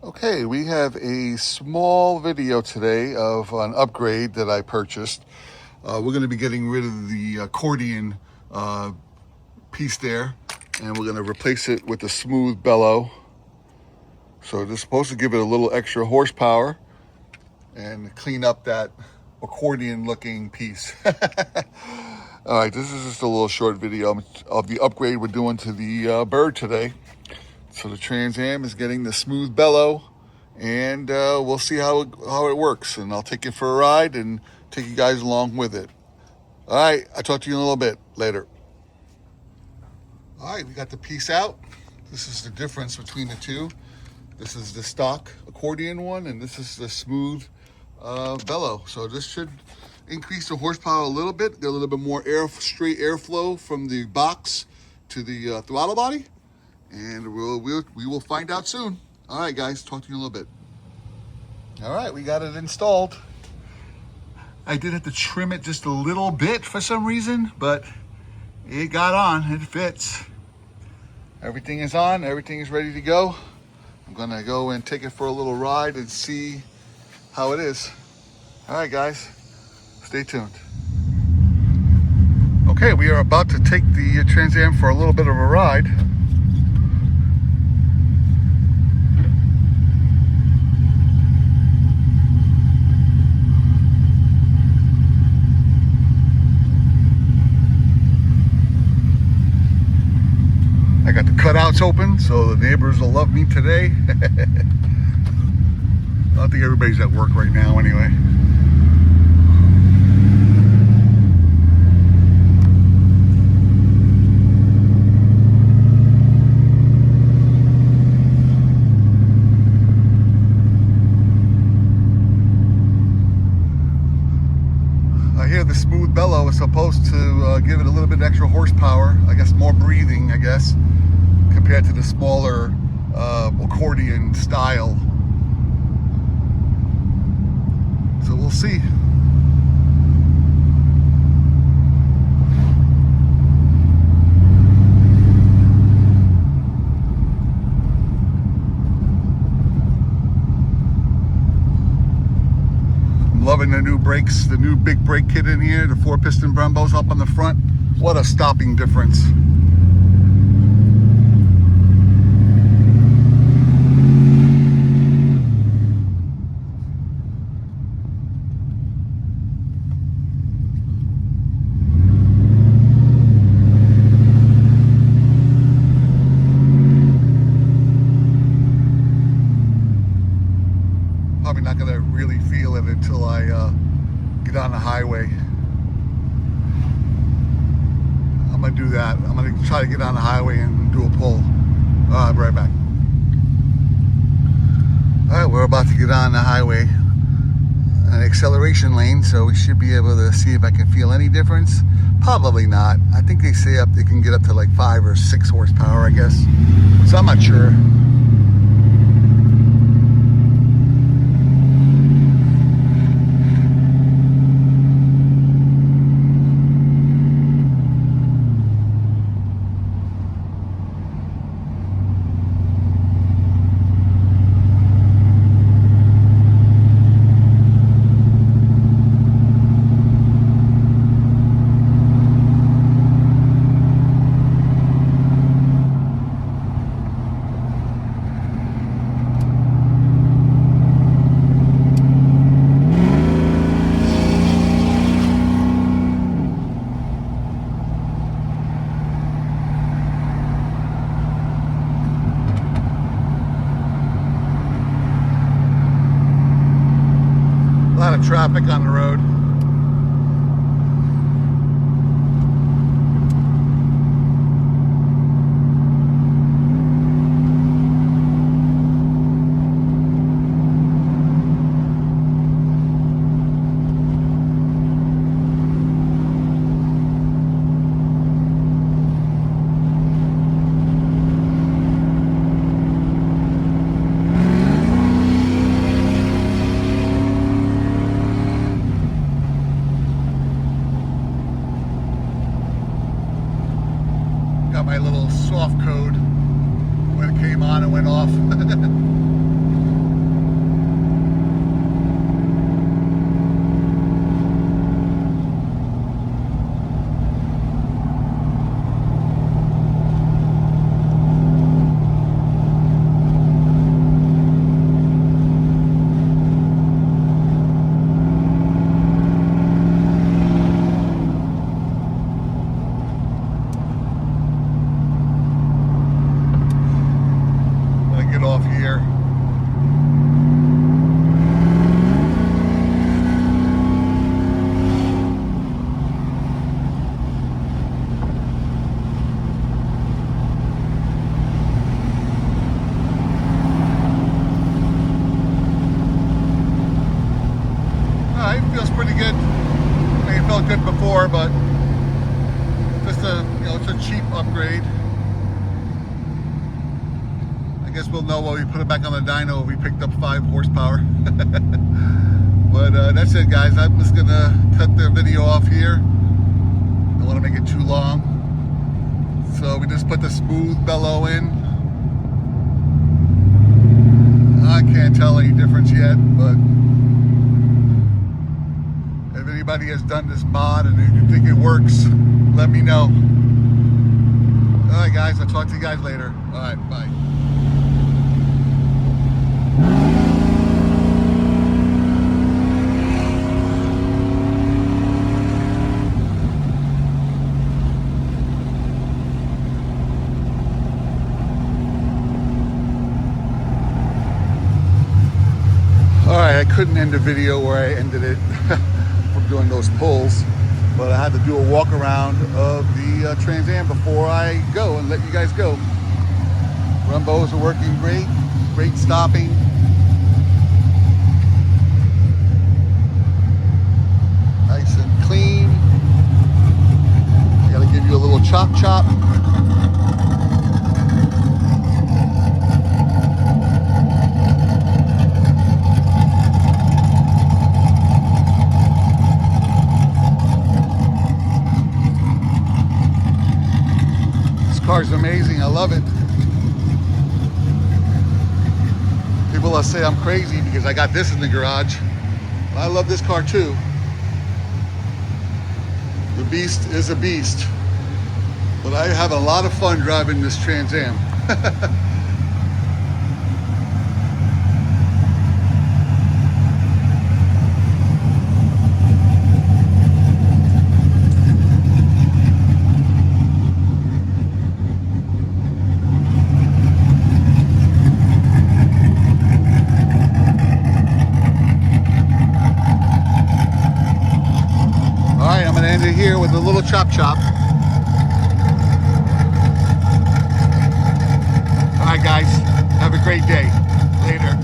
Okay, we have a small video today of an upgrade that I purchased. We're going to be getting rid of the accordion piece there, and we're going to replace it with a smooth bellow. So this is supposed to give it a little extra horsepower and clean up that accordion looking piece. All right, this is just a little short video of the upgrade we're doing to the bird today. So the Trans Am is getting the smooth bellow, and we'll see how it works. And I'll take you for a ride and take you guys along with it. All right, I'll talk to you in a little bit later. All right, we got the piece out. This is the difference between the two. This is the stock accordion one, and this is the smooth bellow. So this should increase the horsepower a little bit, get a little bit more straight airflow from the box to the throttle body. And we will find out soon. All right, guys, talk to you in a little bit. All right, we got it installed. I did have to trim it just a little bit for some reason, but it got on, it fits. Everything is on, everything is ready to go. I'm gonna go and take it for a little ride and see how it is. All right, guys, stay tuned. Okay, we are about to take the Trans Am for a little bit of a ride. I got the cutouts open, so the neighbors will love me today. I don't think everybody's at work right now anyway. I hear the smooth bellow is supposed to give it a little bit extra horsepower, I guess more breathing, I guess, compared to the smaller accordion style. So we'll see. I'm loving the new brakes, the new big brake kit in here, the 4-piston Brembos up on the front. What a stopping difference. Probably not gonna really feel it until I get on the highway. I'm gonna do that. I'm gonna try to get on the highway and do a pull. I'll be right back. All right, we're about to get on the highway, an acceleration lane, so we should be able to see if I can feel any difference. Probably not. I think they say they can get up to like 5 or 6 horsepower, I guess. So I'm not sure. A lot of traffic on the road. Got my little soft code when it came on and went off. get off here. It feels pretty good. I mean, it felt good before, but just it's a cheap upgrade. I guess we'll know when we put it back on the dyno if we picked up 5 horsepower. But that's it, guys. I'm just gonna cut the video off here. Don't want to make it too long. So we just put the smooth bellow in. I can't tell any difference yet, but if anybody has done this mod and you think it works, let me know. Alright guys, I'll talk to you guys later. Alright, bye. Alright, I couldn't end the video where I ended it. From doing those pulls, but I had to do a walk around of the Trans Am before I go and let you guys go. Rumbos are working great stopping. Nice and clean. I gotta give you a little chop. Car's amazing. I love it. People will say I'm crazy because I got this in the garage. I love this car too. The beast is a beast. But I have a lot of fun driving this Trans Am. End it here with a little chop. All right, guys, have a great day. Later.